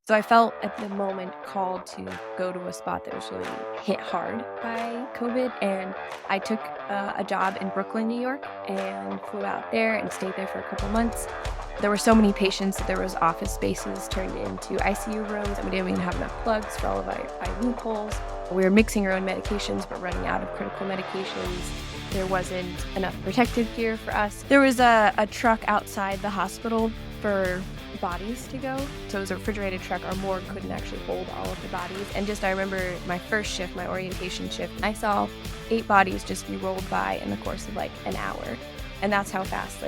So I felt at the moment called to go to a spot that was really hit hard by COVID. And I took a job in Brooklyn, New York, and flew out there and stayed there for a couple months. There were so many patients that there was office spaces turned into ICU rooms, and we didn't even have enough plugs for all of our loopholes. We were mixing our own medications, but running out of critical medications. There wasn't enough protective gear for us. There was a truck outside the hospital for bodies to go. So it was a refrigerated truck. Our morgue couldn't actually hold all of the bodies. And I remember my first shift, my orientation shift, I saw 8 bodies just be rolled by in the course of like an hour. And that's how fast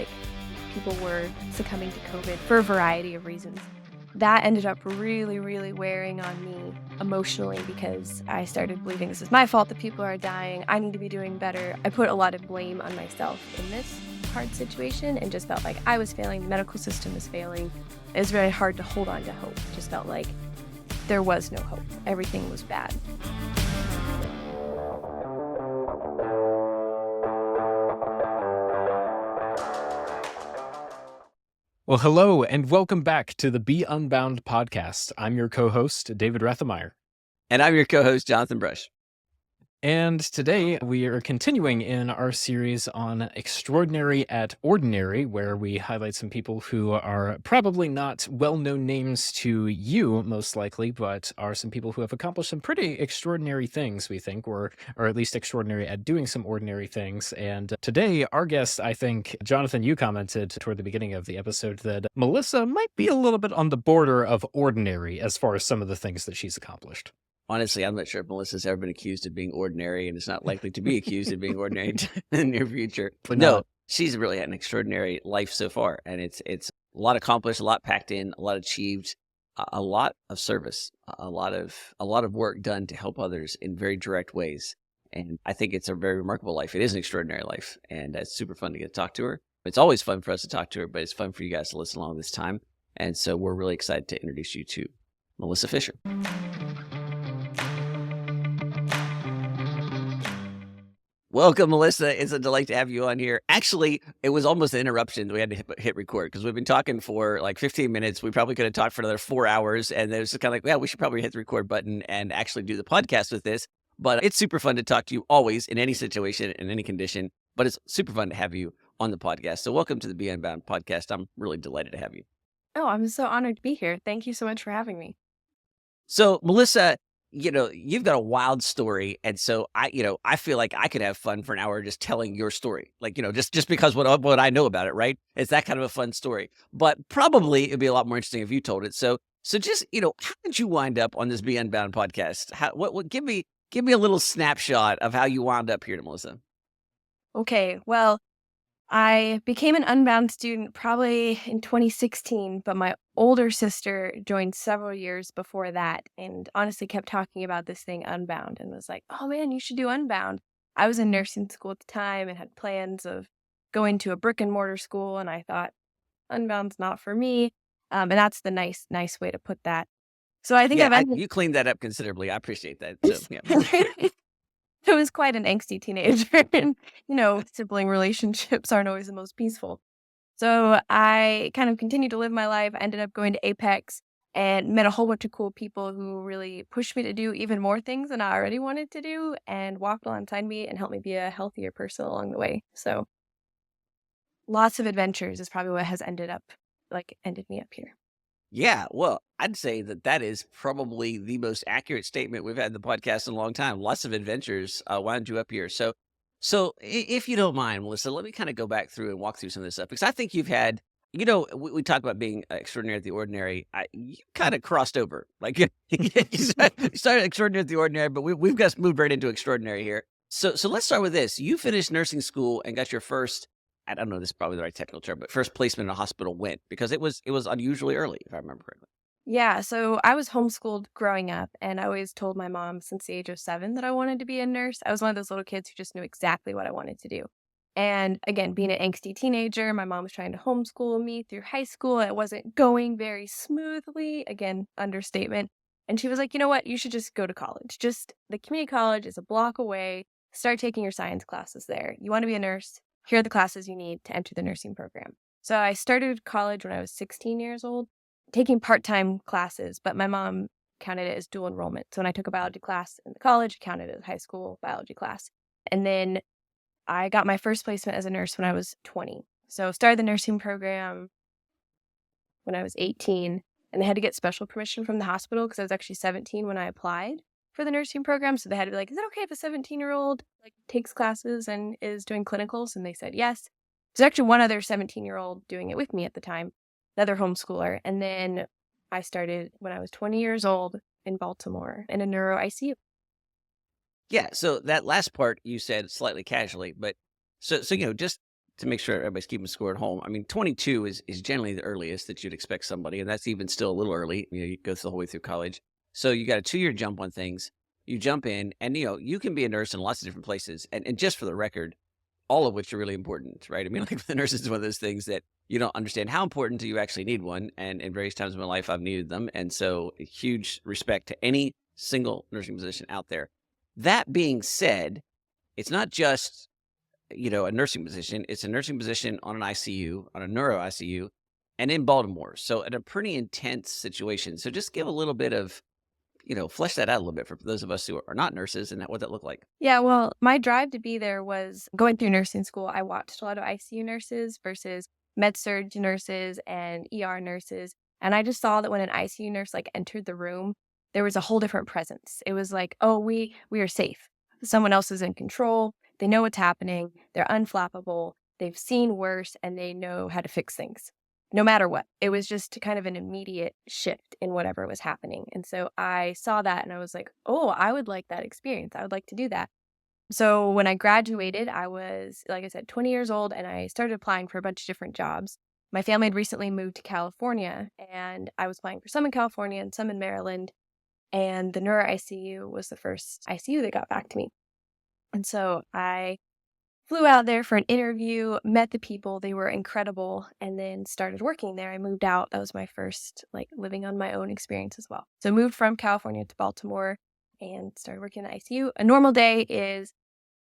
people were succumbing to COVID for a variety of reasons. That ended up really, really wearing on me emotionally because I started believing this is my fault that people are dying. I need to be doing better. I put a lot of blame on myself in this hard situation and just felt like I was failing, the medical system was failing. It was very hard to hold on to hope. It just felt like there was no hope. Everything was bad. Well, hello, and welcome back to the Be Unbound podcast. I'm your co-host, David Rethemeyer. And I'm your co-host, Jonathan Brush. And today we are continuing in our series on Extraordinary at Ordinary, where we highlight some people who are probably not well-known names to you, most likely, but are some people who have accomplished some pretty extraordinary things, we think, or at least extraordinary at doing some ordinary things. And today, our guest, I think, Jonathan, you commented toward the beginning of the episode that Melissa might be a little bit on the border of ordinary as far as some of the things that she's accomplished. Honestly, I'm not sure if Melissa's ever been accused of being ordinary, and is not likely to be accused of being ordinary in the near future. But no, she's really had an extraordinary life so far, and it's a lot accomplished, a lot packed in, a lot achieved, a lot of service, a lot of work done to help others in very direct ways. And I think it's a very remarkable life. It is an extraordinary life, and it's super fun to get to talk to her. It's always fun for us to talk to her, but it's fun for you guys to listen along this time. And so we're really excited to introduce you to Melissa Fisher. Welcome, Melissa. It's a delight to have you on here. Actually, it was almost an interruption. We had to hit record because we've been talking for like 15 minutes. We probably could have talked for another 4 hours. And it was kind of like, yeah, we should probably hit the record button and actually do the podcast with this. But it's super fun to talk to you always in any situation, in any condition. But it's super fun to have you on the podcast. So welcome to the Be Unbound podcast. I'm really delighted to have you. Oh, I'm so honored to be here. Thank you so much for having me. So, Melissa, you've got a wild story. And so I feel like I could have fun for an hour just telling your story. Like, just because what I know about it, right? It's that kind of a fun story. But probably it'd be a lot more interesting if you told it. So just, how did you wind up on this Be Unbound podcast? Give me a little snapshot of how you wound up here, Melissa. Okay, well, I became an Unbound student probably in 2016, but my older sister joined several years before that and honestly kept talking about this thing Unbound and was like, oh man, you should do Unbound. I was in nursing school at the time and had plans of going to a brick and mortar school, and I thought Unbound's not for me. And that's the nice way to put that. So I think you cleaned that up considerably. I appreciate that. So, yeah. I was quite an angsty teenager, and, sibling relationships aren't always the most peaceful. So I kind of continued to live my life. I ended up going to Apex and met a whole bunch of cool people who really pushed me to do even more things than I already wanted to do and walked alongside me and helped me be a healthier person along the way. So lots of adventures is probably what has ended me up here. Yeah, well, I'd say that is probably the most accurate statement we've had in the podcast in a long time. Lots of adventures wound you up here. So if you don't mind, Melissa, let me kind of go back through and walk through some of this stuff, because I think you've had, we talk about being extraordinary at the ordinary. You kind of crossed over. Like you started extraordinary at the ordinary, but we've got moved right into extraordinary here. So let's start with this. You finished nursing school and got your first, I don't know, this is probably the right technical term, but first placement in a hospital went, because it was unusually early, if I remember correctly. Yeah, so I was homeschooled growing up, and I always told my mom since the age of 7 that I wanted to be a nurse. I was one of those little kids who just knew exactly what I wanted to do. And again, being an angsty teenager, my mom was trying to homeschool me through high school. It wasn't going very smoothly. Again, understatement. And she was like, you know what? You should just go to college. Just the community college is a block away. Start taking your science classes there. You want to be a nurse? Here are the classes you need to enter the nursing program. So I started college when I was 16 years old. taking part-time classes, but my mom counted it as dual enrollment. So when I took a biology class in the college, it counted as a high school biology class. And then I got my first placement as a nurse when I was 20. So started the nursing program when I was 18, and they had to get special permission from the hospital because I was actually 17 when I applied for the nursing program. So they had to be like, is it okay if a 17-year-old like takes classes and is doing clinicals? And they said yes. There's actually one other 17-year-old doing it with me at the time, another homeschooler. And then I started when I was 20 years old in Baltimore in a neuro ICU. Yeah. So that last part you said slightly casually, but just to make sure everybody's keeping score at home. I mean, 22 is generally the earliest that you'd expect somebody, and that's even still a little early. You go the whole way through college. So you got a 2-year jump on things. You jump in, and you can be a nurse in lots of different places. And just for the record, all of which are really important, right? I mean, like the nurse is one of those things that you don't understand how important you actually need one. And in various times in my life, I've needed them. And so huge respect to any single nursing position out there. That being said, it's not just, a nursing position. It's a nursing position on an ICU, on a neuro ICU, and in Baltimore. So at a pretty intense situation. So just give a little bit of, flesh that out a little bit for those of us who are not nurses and what that looked like. Yeah, well, my drive to be there was going through nursing school. I watched a lot of ICU nurses versus med-surg nurses and ER nurses. And I just saw that when an ICU nurse like entered the room, there was a whole different presence. It was like, oh, we are safe. Someone else is in control. They know what's happening. They're unflappable. They've seen worse and they know how to fix things. No matter what. It was just kind of an immediate shift in whatever was happening. And so I saw that and I was like, oh, I would like that experience. I would like to do that. So when I graduated, I was, like I said, 20 years old, and I started applying for a bunch of different jobs. My family had recently moved to California, and I was applying for some in California and some in Maryland. And the neuro ICU was the first ICU that got back to me. And so I flew out there for an interview, met the people, they were incredible, and then started working there. I moved out. That was my first living on my own experience as well. So I moved from California to Baltimore and started working in the ICU. A normal day is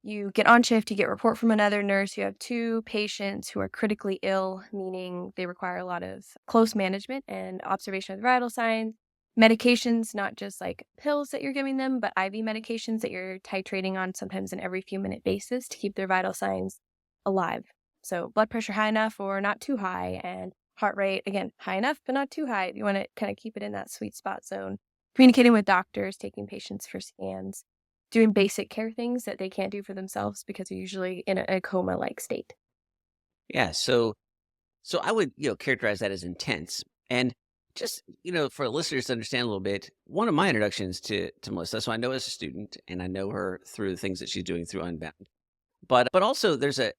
you get on shift, you get a report from another nurse, you have 2 patients who are critically ill, meaning they require a lot of close management and observation of the vital signs. Medications, not just like pills that you're giving them, but IV medications that you're titrating on sometimes an every few minute basis to keep their vital signs alive. So blood pressure high enough or not too high, and heart rate, again, high enough, but not too high. You want to kind of keep it in that sweet spot zone. Communicating with doctors, taking patients for scans, doing basic care things that they can't do for themselves because they're usually in a coma-like state. Yeah. So I would, characterize that as intense. And just, for listeners to understand a little bit, one of my introductions to Melissa, so I know as a student and I know her through the things that she's doing through Unbound. But also there's a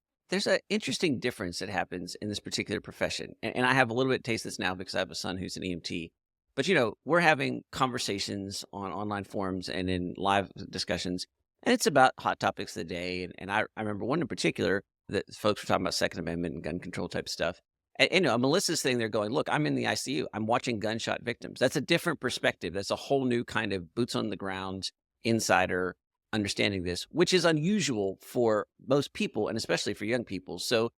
interesting difference that happens in this particular profession. And I have a little bit of taste of this now because I have a son who's an EMT. But we're having conversations on online forums and in live discussions, and it's about hot topics of the day. And I remember one in particular that folks were talking about Second Amendment and gun control type stuff. And Melissa's sitting there going, look, I'm in the ICU. I'm watching gunshot victims. That's a different perspective. That's a whole new kind of boots on the ground insider understanding this, which is unusual for most people and especially for young people. So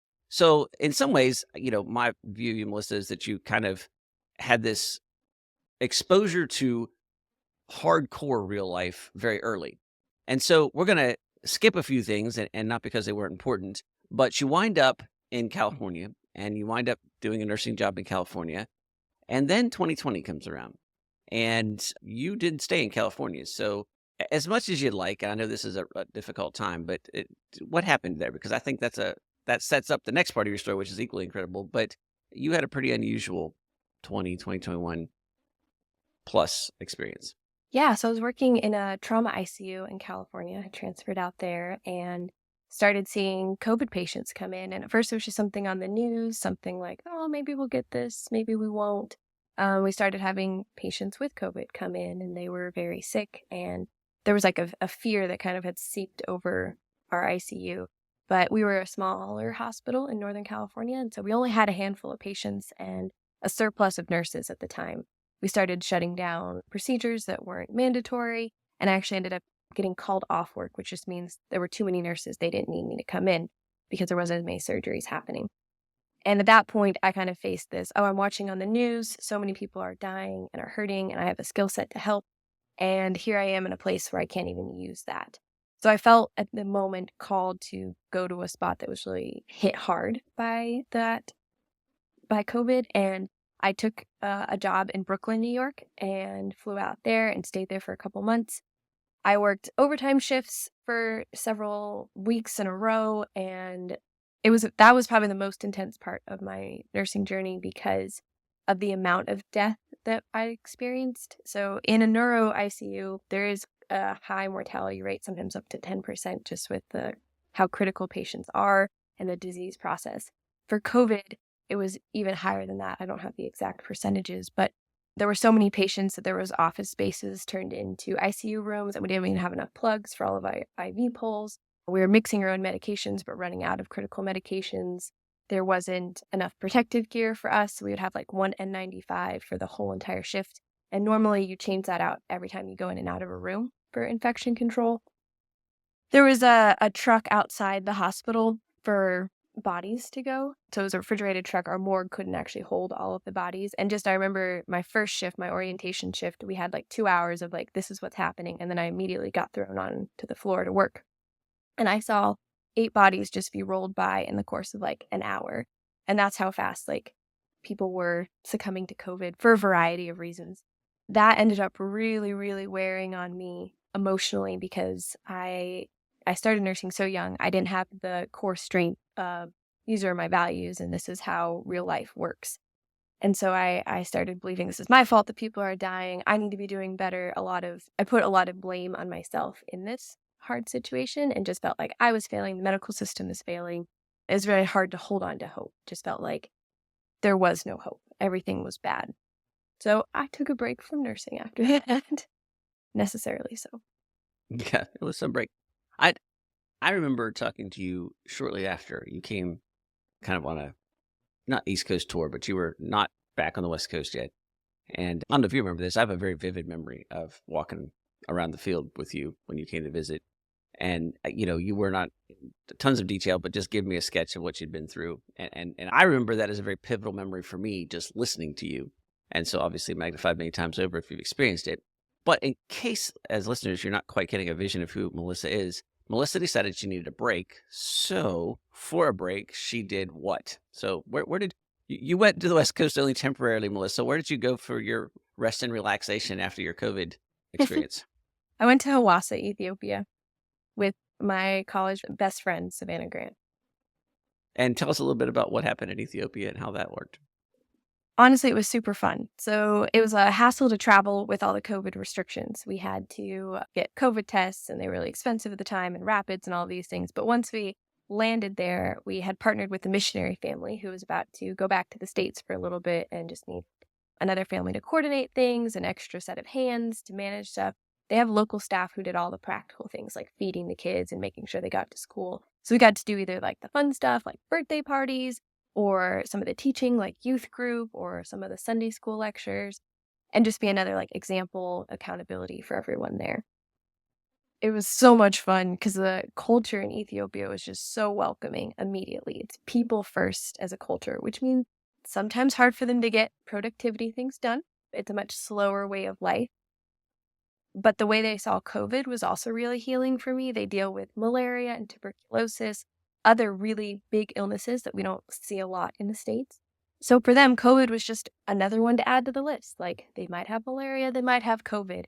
in some ways, my view of you, Melissa, is that you kind of had this exposure to hardcore real life very early. And so we're going to skip a few things, and not because they weren't important, but you wind up in California and you wind up doing a nursing job in California. And then 2020 comes around and you didn't stay in California. So as much as you'd like, and I know this is a difficult time, but what happened there? Because I think that sets up the next part of your story, which is equally incredible. But you had a pretty unusual 2021 plus experience. Yeah, so I was working in a trauma ICU in California. I transferred out there and started seeing COVID patients come in. And at first it was just something on the news, something like, oh, maybe we'll get this, maybe we won't. We started having patients with COVID come in, and they were very sick. And there was like a fear that kind of had seeped over our ICU. But we were a smaller hospital in Northern California, and so we only had a handful of patients and a surplus of nurses at the time. We started shutting down procedures that weren't mandatory, and I actually ended up getting called off work, which just means there were too many nurses. They didn't need me to come in because there wasn't as many surgeries happening. And at that point, I kind of faced this, oh, I'm watching on the news, so many people are dying and are hurting, and I have a skill set to help. And here I am in a place where I can't even use that. So I felt at the moment called to go to a spot that was really hit hard by COVID. And I took a job in Brooklyn, New York, and flew out there and stayed there for a couple months. I worked overtime shifts for several weeks in a row, and that was probably the most intense part of my nursing journey because of the amount of death that I experienced. So in a neuro ICU, there is a high mortality rate, sometimes up to 10%, just with how critical patients are and the disease process. For COVID, it was even higher than that. I don't have the exact percentages, but there were so many patients that there was office spaces turned into ICU rooms, and we didn't even have enough plugs for all of our IV poles. We were mixing our own medications, but running out of critical medications. There wasn't enough protective gear for us, so we would have like one N95 for the whole entire shift. And normally you change that out every time you go in and out of a room for infection control. There was a truck outside the hospital for bodies to go. So it was a refrigerated truck. Our morgue couldn't actually hold all of the bodies. And I remember my first shift, my orientation shift, we had like 2 hours of like, this is what's happening. And then I immediately got thrown on to the floor to work. And I saw 8 bodies just be rolled by in the course of like an hour. And that's how fast like people were succumbing to COVID for a variety of reasons. That ended up really, really wearing on me emotionally because I started nursing so young. I didn't have the core strength of these are my values and this is how real life works. And so I started believing this is my fault that people are dying. I need to be doing better. I put a lot of blame on myself in this hard situation and just felt like I was failing. The medical system is failing. It was very hard to hold on to hope. Just felt like there was no hope. Everything was bad. So I took a break from nursing after that. Necessarily so. Yeah, it was some break. I remember talking to you shortly after you came kind of on a not East Coast tour, but you were not back on the West Coast yet. And I don't know if you remember this. I have a very vivid memory of walking around the field with you when you came to visit. And, you were not tons of detail, but just give me a sketch of what you'd been through. And I remember that as a very pivotal memory for me, just listening to you. And so obviously magnified many times over if you've experienced it. But in case, as listeners, you're not quite getting a vision of who Melissa is, Melissa decided she needed a break. So for a break, she did what? So where did you went to the West Coast only temporarily, Melissa? Where did you go for your rest and relaxation after your COVID experience? I went to Hawassa, Ethiopia with my college best friend, Savannah Grant. And tell us a little bit about what happened in Ethiopia and how that worked. Honestly, it was super fun. So it was a hassle to travel with all the COVID restrictions. We had to get COVID tests, and they were really expensive at the time, and rapids and all these things. But once we landed there, we had partnered with a missionary family who was about to go back to the States for a little bit and just need another family to coordinate things, an extra set of hands to manage stuff. They have local staff who did all the practical things like feeding the kids and making sure they got to school. So we got to do either like the fun stuff like birthday parties or some of the teaching like youth group or some of the Sunday school lectures and just be another like example accountability for everyone there. It was so much fun because the culture in Ethiopia was just so welcoming immediately. It's people first as a culture, which means sometimes hard for them to get productivity things done. It's a much slower way of life. But the way they saw COVID was also really healing for me. They deal with malaria and tuberculosis, other really big illnesses that we don't see a lot in the States. So for them, COVID was just another one to add to the list. Like they might have malaria, they might have COVID.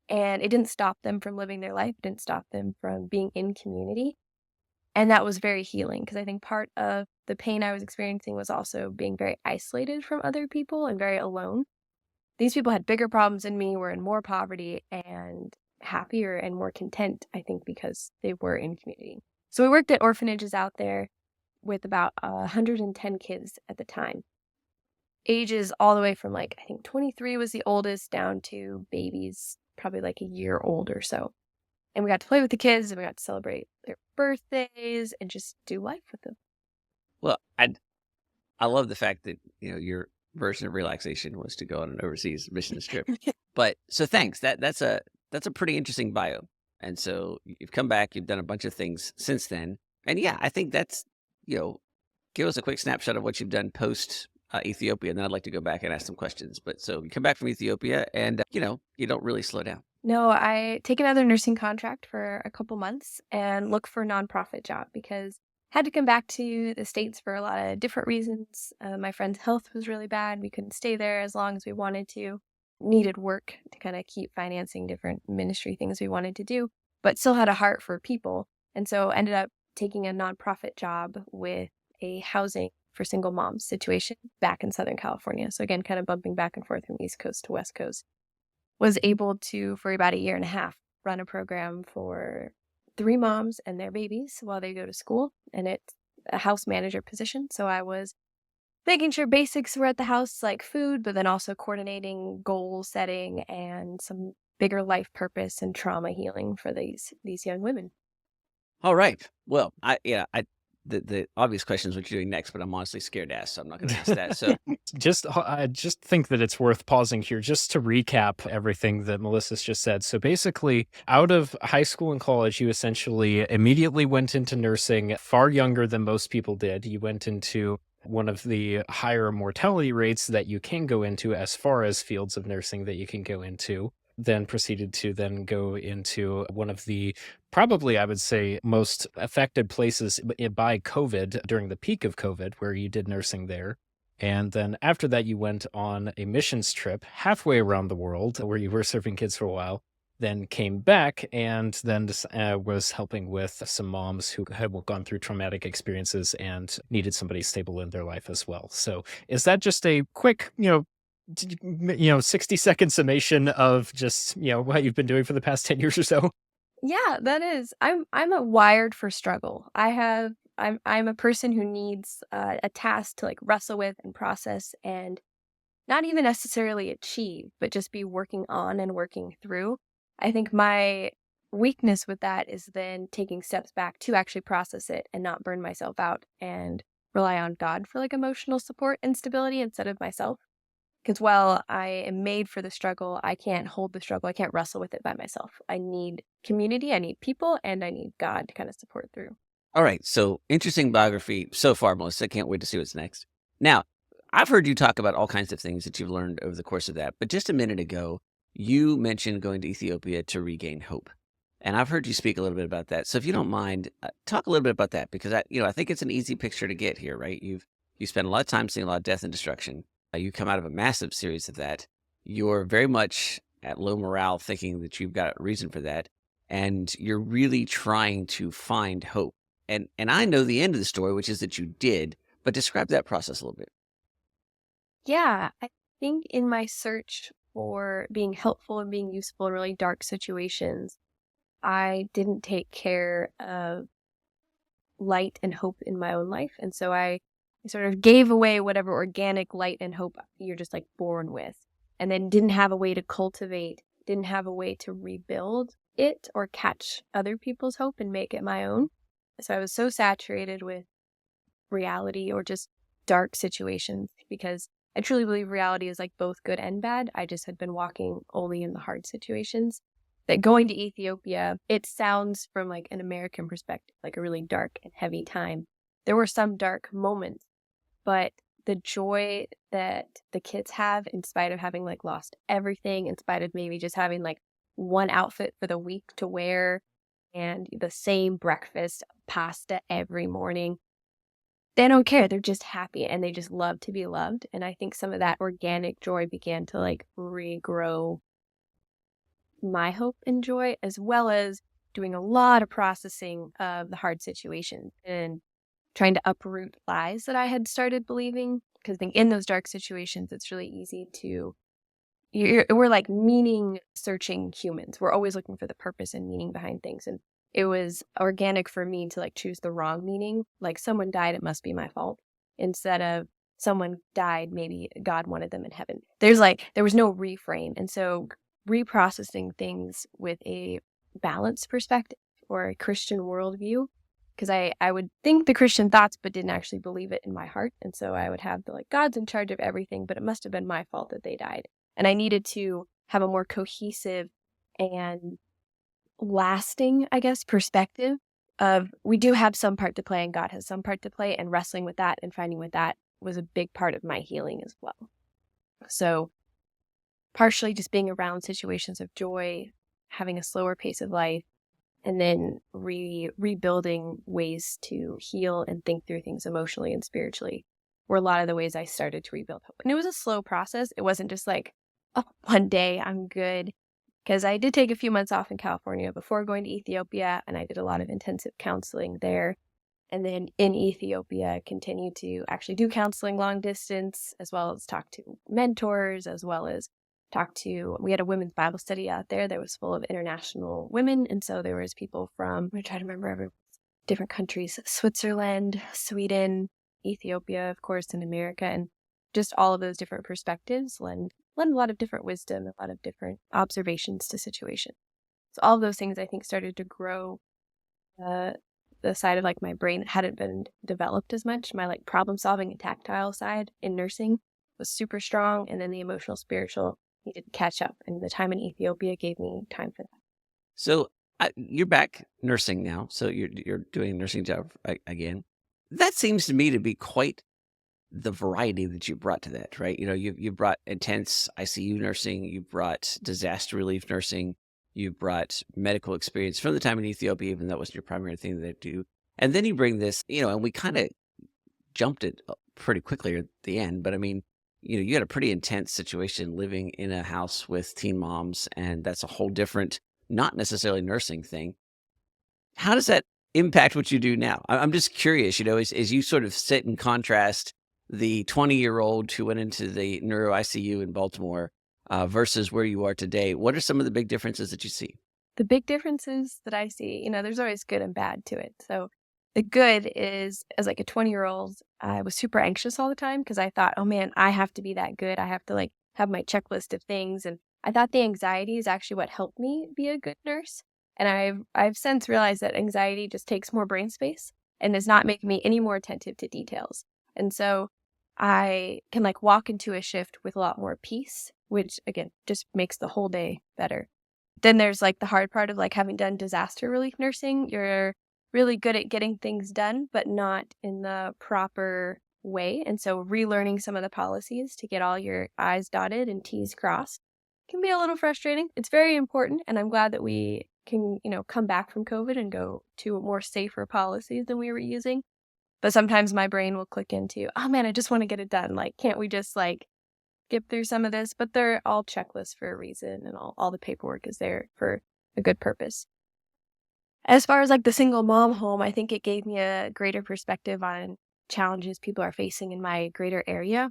And it didn't stop them from living their life, it didn't stop them from being in community. And that was very healing because I think part of the pain I was experiencing was also being very isolated from other people and very alone. These people had bigger problems than me, were in more poverty and happier and more content, I think, because they were in community. So we worked at orphanages out there with about 110 kids at the time. Ages all the way from like, I think 23 was the oldest down to babies, probably like a year old or so. And we got to play with the kids and we got to celebrate their birthdays and just do life with them. Well, I love the fact that, your version of relaxation was to go on an overseas mission trip. But so thanks. That's a pretty interesting bio. And so you've come back, you've done a bunch of things since then. And yeah, I think that's, give us a quick snapshot of what you've done post Ethiopia, and then I'd like to go back and ask some questions. But so you come back from Ethiopia, and you don't really slow down. No, I take another nursing contract for a couple months and look for a nonprofit job because I had to come back to the States for a lot of different reasons. My friend's health was really bad. We couldn't stay there as long as we wanted to. Needed work to kind of keep financing different ministry things we wanted to do, but still had a heart for people. And so ended up taking a nonprofit job with a housing for single moms situation back in Southern California. So again, kind of bumping back and forth from East Coast to West Coast. Was able to, for about a year and a half, run a program for 3 moms and their babies while they go to school. And it's a house manager position. So I was making sure basics were at the house, like food, but then also coordinating goal setting and some bigger life purpose and trauma healing for these young women. All right. Well, the obvious question is what you're doing next, but I'm honestly scared to ask, so I'm not going to ask that. So I just think that it's worth pausing here just to recap everything that Melissa's just said. So basically, out of high school and college, you essentially immediately went into nursing, far younger than most people did. You went into one of the higher mortality rates that you can go into as far as fields of nursing that you can go into. Then proceeded to then go into one of the probably, I would say, most affected places by COVID during the peak of COVID, where you did nursing there. And then after that, you went on a missions trip halfway around the world where you were serving kids for a while, then came back and then was helping with some moms who had gone through traumatic experiences and needed somebody stable in their life as well. So is that just a quick, 60-second summation of just, what you've been doing for the past 10 years or so? Yeah, that is. I'm a wired for struggle. I'm a person who needs a task to like wrestle with and process and not even necessarily achieve, but just be working on and working through. I think my weakness with that is then taking steps back to actually process it and not burn myself out and rely on God for like emotional support and stability instead of myself. Because while I am made for the struggle, I can't hold the struggle. I can't wrestle with it by myself. I need community, I need people, and I need God to kind of support through. all right. So interesting biography so far, Melissa. Can't wait to see what's next. Now, I've heard you talk about all kinds of things that you've learned over the course of that. But just a minute ago, you mentioned going to Ethiopia to regain hope. And I've heard you speak a little bit about that. So if you don't mind, talk a little bit about that, because I think it's an easy picture to get here, right? You spend a lot of time seeing a lot of death and destruction. You come out of a massive series of that. You're very much at low morale, thinking that you've got a reason for that, and you're really trying to find hope. And I know the end of the story, which is that you did. But describe that process a little bit. Yeah, I think in my search for being helpful and being useful in really dark situations, I didn't take care of light and hope in my own life. And so I sort of gave away whatever organic light and hope you're just like born with, and then didn't have a way to cultivate, didn't have a way to rebuild it or catch other people's hope and make it my own. So I was so saturated with reality or just dark situations because I truly believe reality is like both good and bad. I just had been walking only in the hard situations. That going to Ethiopia, it sounds from like an American perspective, like a really dark and heavy time. There were some dark moments, but the joy that the kids have in spite of having like lost everything, in spite of maybe just having like one outfit for the week to wear and the same breakfast, pasta every morning, they don't care. They're just happy and they just love to be loved. And I think some of that organic joy began to like regrow my hope and joy, as well as doing a lot of processing of the hard situations and trying to uproot lies that I had started believing. Because I think in those dark situations, it's really easy to, we're like meaning searching humans. We're always looking for the purpose and meaning behind things. And it was organic for me to like choose the wrong meaning. Like someone died, it must be my fault. Instead of someone died, maybe God wanted them in heaven. There was no reframe. And so reprocessing things with a balanced perspective or a Christian worldview, because I would think the Christian thoughts but didn't actually believe it in my heart. And so I would have the like, God's in charge of everything, but it must have been my fault that they died. And I needed to have a more cohesive and lasting, I guess, perspective we do have some part to play and God has some part to play, and wrestling with that and finding with that was a big part of my healing as well. So partially just being around situations of joy, having a slower pace of life, and then rebuilding ways to heal and think through things emotionally and spiritually were a lot of the ways I started to rebuild hope. And it was a slow process. It wasn't just like, oh, one day I'm good. Because I did take a few months off in California before going to Ethiopia, and I did a lot of intensive counseling there. And then in Ethiopia, continued to actually do counseling long distance, as well as talk to mentors, as well as we had a women's Bible study out there that was full of international women. And so there was people from, I'm trying to remember different countries, Switzerland, Sweden, Ethiopia, of course, and America. And just all of those different perspectives lend a lot of different wisdom, a lot of different observations to situations. So all of those things, I think, started to grow the side of like my brain that hadn't been developed as much. My like problem solving and tactile side in nursing was super strong. And then the emotional, spiritual needed to catch up. And the time in Ethiopia gave me time for that. So you're back nursing now. So you're doing a nursing job again. That seems to me to be quite the variety that you brought to that, right? You know, you brought intense ICU nursing, you brought disaster relief nursing, you brought medical experience from the time in Ethiopia, even though that wasn't your primary thing that you do. And then you bring this, and we kind of jumped it pretty quickly at the end. But I mean, you had a pretty intense situation living in a house with teen moms, and that's a whole different, not necessarily nursing thing. How does that impact what you do now? I'm just curious, as you sort of sit and contrast the 20-year-old who went into the neuro ICU in Baltimore versus where you are today, what are some of the big differences that you see? The big differences that I see, there's always good and bad to it. So the good is, as like a 20-year-old, I was super anxious all the time because I thought, oh man, I have to be that good. I have to like have my checklist of things. And I thought the anxiety is actually what helped me be a good nurse. And I've since realized that anxiety just takes more brain space and is not making me any more attentive to details. And so I can like walk into a shift with a lot more peace, which again, just makes the whole day better. Then there's like the hard part of like having done disaster relief nursing. You're really good at getting things done, but not in the proper way. And so relearning some of the policies to get all your I's dotted and T's crossed can be a little frustrating. It's very important. And I'm glad that we can, come back from COVID and go to more safer policies than we were using. But sometimes my brain will click into, oh man, I just want to get it done. Like, can't we just like skip through some of this? But they're all checklists for a reason, and all the paperwork is there for a good purpose. As far as like the single mom home, I think it gave me a greater perspective on challenges people are facing in my greater area.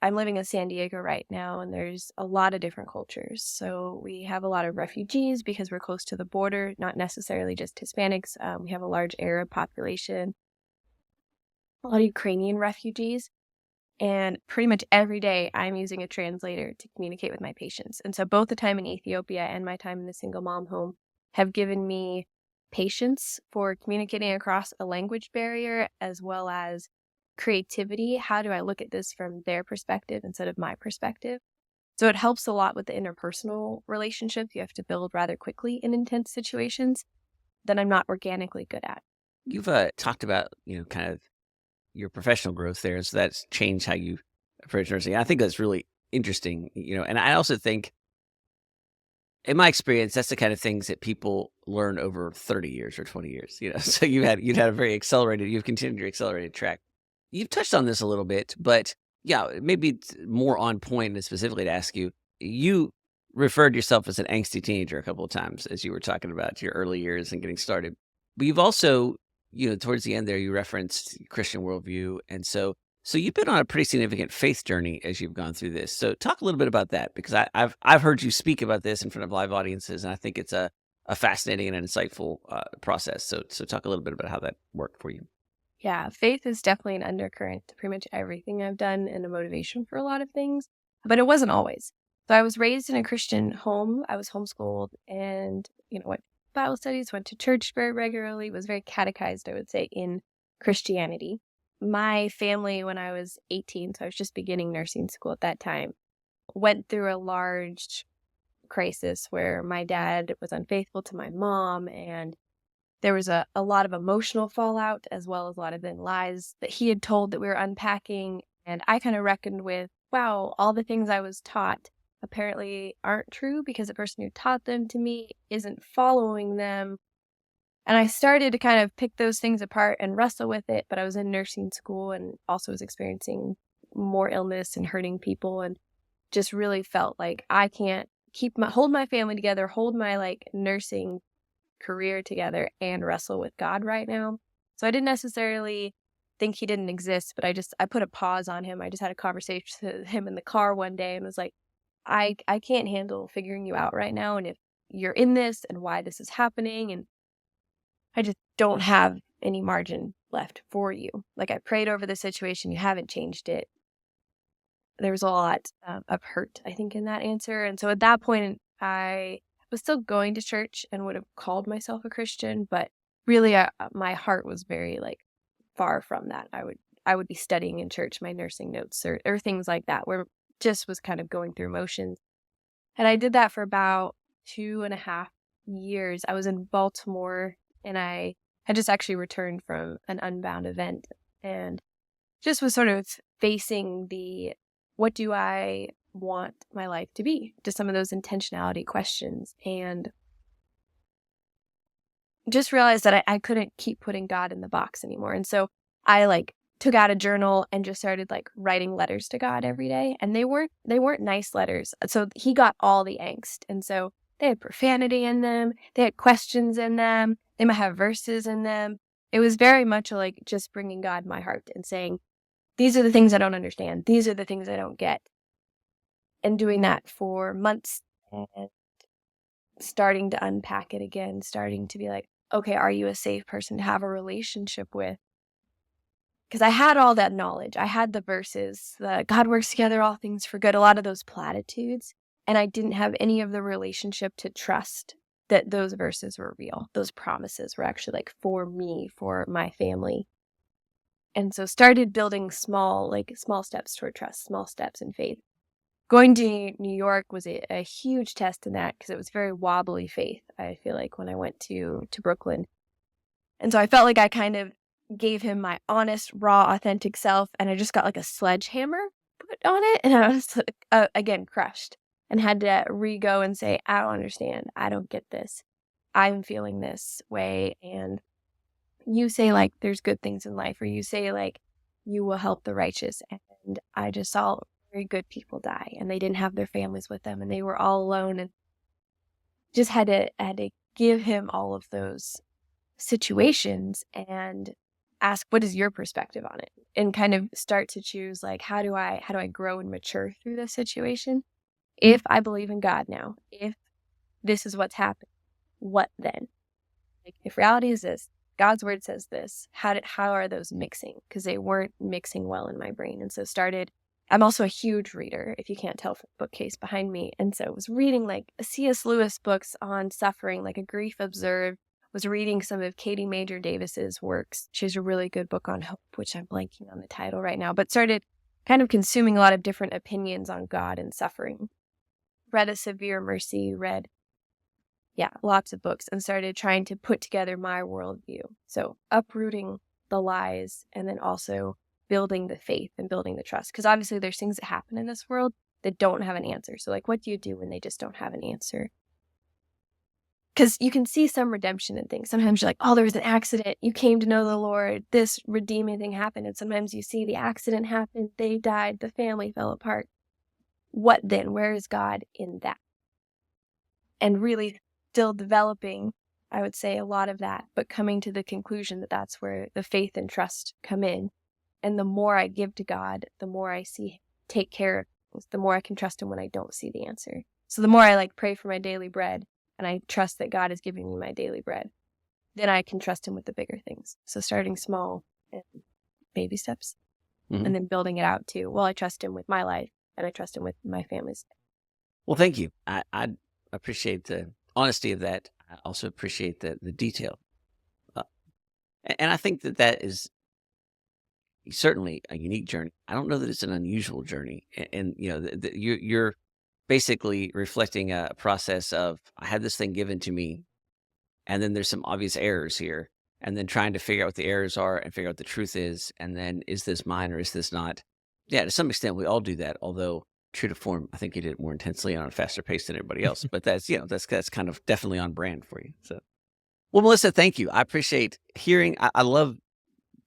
I'm living in San Diego right now, and there's a lot of different cultures. So we have a lot of refugees because we're close to the border, not necessarily just Hispanics. We have a large Arab population, a lot of Ukrainian refugees. And pretty much every day I'm using a translator to communicate with my patients. And so both the time in Ethiopia and my time in the single mom home have given me patience for communicating across a language barrier, as well as creativity. How do I look at this from their perspective instead of my perspective? So it helps a lot with the interpersonal relationships you have to build rather quickly in intense situations that I'm not organically good at. You've talked about, kind of your professional growth there. So that's changed how you approach nursing. I think that's really interesting, and I also think, in my experience, that's the kind of things that people learn over 30 years or 20 years, so you've had you've continued your accelerated track. You've touched on this a little bit, but yeah, maybe it's more on point and specifically to ask you, you referred yourself as an angsty teenager a couple of times as you were talking about your early years and getting started, but you've also, towards the end there, you referenced Christian worldview. And so you've been on a pretty significant faith journey as you've gone through this. So talk a little bit about that, because I've heard you speak about this in front of live audiences, and I think it's a fascinating and insightful process. So talk a little bit about how that worked for you. Yeah, faith is definitely an undercurrent to pretty much everything I've done and a motivation for a lot of things, but it wasn't always. So I was raised in a Christian home. I was homeschooled and, went to Bible studies, went to church very regularly, was very catechized, I would say, in Christianity. My family, when I was 18, so I was just beginning nursing school at that time, went through a large crisis where my dad was unfaithful to my mom, and there was a lot of emotional fallout, as well as a lot of then lies that he had told that we were unpacking. And I kind of reckoned with, wow, all the things I was taught apparently aren't true because the person who taught them to me isn't following them. And I started to kind of pick those things apart and wrestle with it, but I was in nursing school and also was experiencing more illness and hurting people, and just really felt like I can't hold my family together, hold my like nursing career together and wrestle with God right now. So I didn't necessarily think he didn't exist, but I put a pause on him. I just had a conversation with him in the car one day and was like, I can't handle figuring you out right now, and if you're in this and why this is happening, and I just don't have any margin left for you. Like, I prayed over the situation, you haven't changed it. There was a lot of hurt, I think, in that answer. And so at that point, I was still going to church and would have called myself a Christian, but really my heart was very like far from that. I would be studying in church my nursing notes or things like that, where just was kind of going through motions. And I did that for about 2.5 years. I was in Baltimore, and I had just actually returned from an Unbound event and just was sort of facing what do I want my life to be? Just some of those intentionality questions, and just realized that I couldn't keep putting God in the box anymore. And so I like took out a journal and just started like writing letters to God every day. And they weren't nice letters. So he got all the angst. And so they had profanity in them. They had questions in them. They might have verses in them. It was very much like just bringing God my heart and saying, these are the things I don't understand. These are the things I don't get. And doing that for months and starting to unpack it again, starting to be like, okay, are you a safe person to have a relationship with? Because I had all that knowledge. I had the verses, the God works together, all things for good, a lot of those platitudes. And I didn't have any of the relationship to trust that those verses were real. Those promises were actually like for me, for my family. And so started building small steps toward trust, small steps in faith. Going to New York was a huge test in that, because it was very wobbly faith, I feel like, when I went to Brooklyn. And so I felt like I kind of gave him my honest, raw, authentic self, and I just got like a sledgehammer put on it, and I was again crushed and had to re-go and say, I don't understand. I don't get this. I'm feeling this way, and you say like there's good things in life, or you say like you will help the righteous, and I just saw very good people die, and they didn't have their families with them, and they were all alone, and just had to give him all of those situations and ask, what is your perspective on it, and kind of start to choose like, how do I grow and mature through this situation? If I believe in God now, if this is what's happened, what then? Like, if reality is this, God's word says this, how are those mixing? Because they weren't mixing well in my brain. And so I'm also a huge reader, if you can't tell from the bookcase behind me. And so I was reading like C.S. Lewis books on suffering, like A Grief Observed, was reading some of Katie Major Davis's works. She has a really good book on hope, which I'm blanking on the title right now, but started kind of consuming a lot of different opinions on God and suffering. Read A Severe Mercy, lots of books, and started trying to put together my worldview. So uprooting the lies, and then also building the faith and building the trust. Because obviously there's things that happen in this world that don't have an answer. So like, what do you do when they just don't have an answer? Because you can see some redemption in things. Sometimes you're like, oh, there was an accident. You came to know the Lord. This redeeming thing happened. And sometimes you see the accident happen. They died. The family fell apart. What then? Where is God in that? And really still developing, I would say, a lot of that, but coming to the conclusion that that's where the faith and trust come in. And the more I give to God, the more I see him take care of things, the more I can trust him when I don't see the answer. So the more I like pray for my daily bread, and I trust that God is giving me my daily bread, then I can trust him with the bigger things. So starting small and baby steps, and then building it out too. Well, I trust him with my life, and I trust him with my family's. Well, thank you. I appreciate the honesty of that. I also appreciate the detail. And I think that is certainly a unique journey. I don't know that it's an unusual journey. And you know, you're basically reflecting a process of, I had this thing given to me, and then there's some obvious errors here, and then trying to figure out what the errors are and figure out what the truth is, and then is this mine or is this not? Yeah, to some extent, we all do that. Although true to form, I think you did it more intensely and on a faster pace than everybody else. But that's that's kind of definitely on brand for you. So, well, Melissa, thank you. I appreciate hearing. I love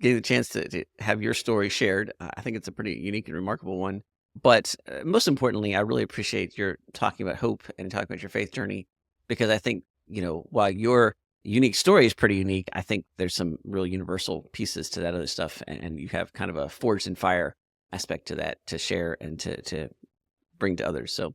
getting the chance to have your story shared. I think it's a pretty unique and remarkable one. But most importantly, I really appreciate your talking about hope and talking about your faith journey, because I think, while your unique story is pretty unique, I think there's some real universal pieces to that other stuff. And you have kind of a forged in fire aspect to that to share and to bring to others. So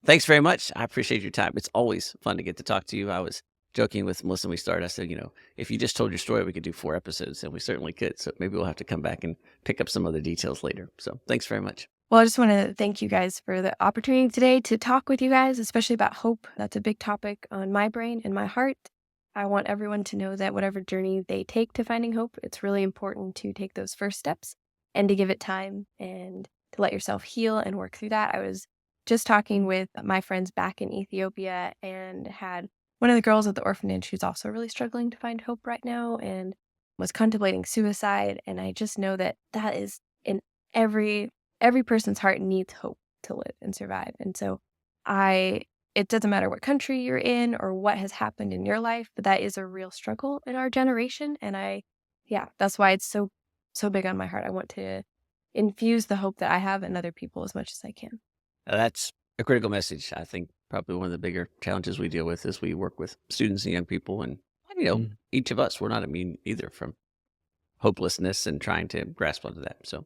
thanks very much. I appreciate your time. It's always fun to get to talk to you. I was joking with Melissa when we started. I said, if you just told your story, we could do 4 episodes, and we certainly could. So maybe we'll have to come back and pick up some other details later. So thanks very much. Well, I just want to thank you guys for the opportunity today to talk with you guys, especially about hope. That's a big topic on my brain and my heart. I want everyone to know that whatever journey they take to finding hope, it's really important to take those first steps and to give it time and to let yourself heal and work through that. I was just talking with my friends back in Ethiopia and had one of the girls at the orphanage who's also really struggling to find hope right now and was contemplating suicide. And I just know that is in every person's heart needs hope to live and survive. And so it doesn't matter what country you're in or what has happened in your life, but that is a real struggle in our generation. And that's why it's so big on my heart. I want to infuse the hope that I have in other people as much as I can. That's a critical message. I think probably one of the bigger challenges we deal with as we work with students and young people. And, each of us, we're not immune either from hopelessness and trying to grasp onto that. So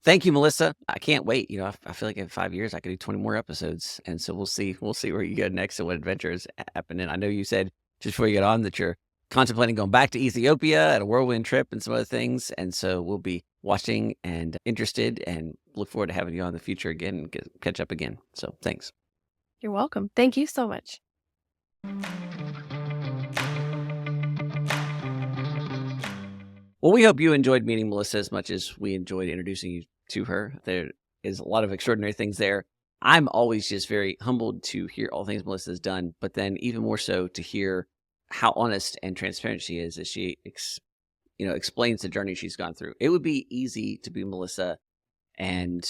thank you, Melissa. I can't wait. I feel like in 5 years I could do 20 more episodes. And so we'll see where you go next and what adventures happen. And I know you said just before you get on that you're contemplating going back to Ethiopia and a whirlwind trip and some other things. And so we'll be watching and interested and look forward to having you on in the future again and catch up again. So thanks. You're welcome. Thank you so much. Well, we hope you enjoyed meeting Melissa as much as we enjoyed introducing you to her. There is a lot of extraordinary things there. I'm always just very humbled to hear all things Melissa has done, but then even more so to hear how honest and transparent she is as she explains the journey she's gone through. It would be easy to be Melissa and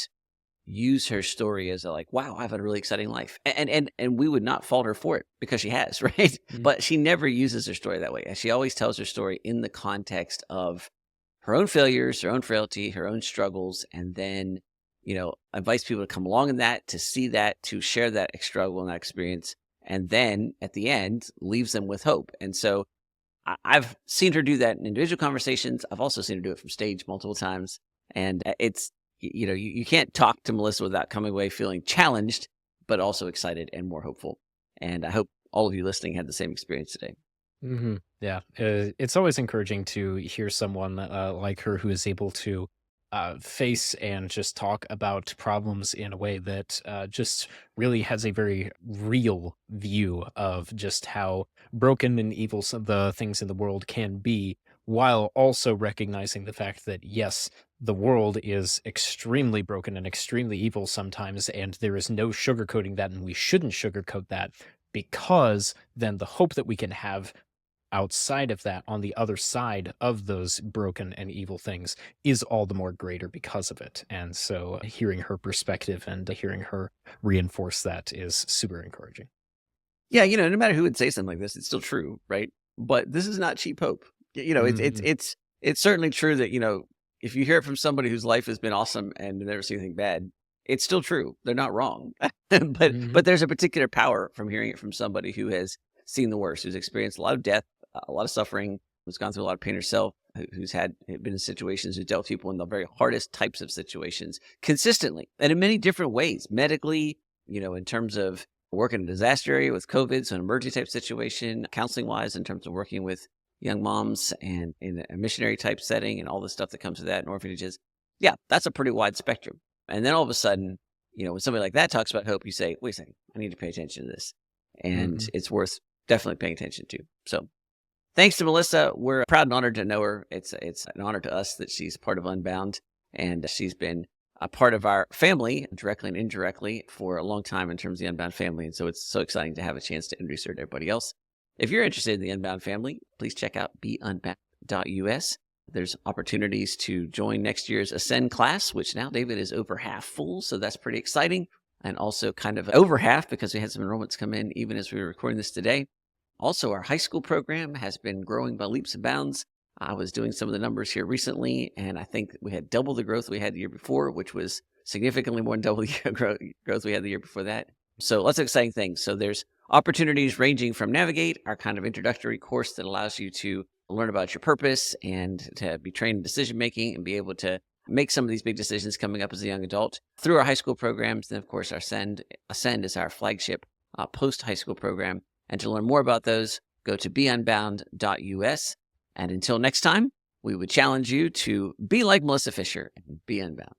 use her story as wow, I've had a really exciting life. And we would not fault her for it because she has, right? Mm-hmm. But she never uses her story that way. She always tells her story in the context of her own failures, her own frailty, her own struggles, and then, invites people to come along in that, to see that, to share that struggle and that experience. And then at the end, leaves them with hope. And so I've seen her do that in individual conversations. I've also seen her do it from stage multiple times. And it's, you can't talk to Melissa without coming away feeling challenged, but also excited and more hopeful. And I hope all of you listening had the same experience today. Mm-hmm. Yeah. It's always encouraging to hear someone like her who is able to face and just talk about problems in a way that just really has a very real view of just how broken and evil some of the things in the world can be, while also recognizing the fact that, yes, the world is extremely broken and extremely evil sometimes, and there is no sugarcoating that, and we shouldn't sugarcoat that, because then the hope that we can have outside of that, on the other side of those broken and evil things, is all the more greater because of it. And so hearing her perspective and hearing her reinforce that is super encouraging. Yeah, no matter who would say something like this, it's still true, right? But this is not cheap hope. It's certainly true that, if you hear it from somebody whose life has been awesome and never seen anything bad, it's still true. They're not wrong. But there's a particular power from hearing it from somebody who has seen the worst, who's experienced a lot of death, a lot of suffering, who's gone through a lot of pain herself, who's been in situations, who's dealt with people in the very hardest types of situations consistently and in many different ways, medically, in terms of working in a disaster area with COVID, so an emergency type situation, counseling wise, in terms of working with young moms and in a missionary type setting and all the stuff that comes with that in orphanages. Yeah, that's a pretty wide spectrum. And then all of a sudden, when somebody like that talks about hope, you say, wait a second, I need to pay attention to this. And it's worth definitely paying attention to. So thanks to Melissa. We're proud and honored to know her. It's an honor to us that she's part of Unbound, and she's been a part of our family, directly and indirectly, for a long time in terms of the Unbound family. And so it's so exciting to have a chance to introduce her to everybody else. If you're interested in the Unbound family, please check out beunbound.us. There's opportunities to join next year's Ascend class, which now, David, is over half full. So that's pretty exciting. And also kind of over half because we had some enrollments come in even as we were recording this today. Also, our high school program has been growing by leaps and bounds. I was doing some of the numbers here recently, and I think we had double the growth we had the year before, which was significantly more than double the growth we had the year before that. So lots of exciting things. So there's opportunities ranging from Navigate, our kind of introductory course that allows you to learn about your purpose and to be trained in decision making and be able to make some of these big decisions coming up as a young adult, through our high school programs. Then, of course, our Ascend is our flagship post-high school program. And to learn more about those, go to beunbound.us. And until next time, we would challenge you to be like Melissa Fisher and be unbound.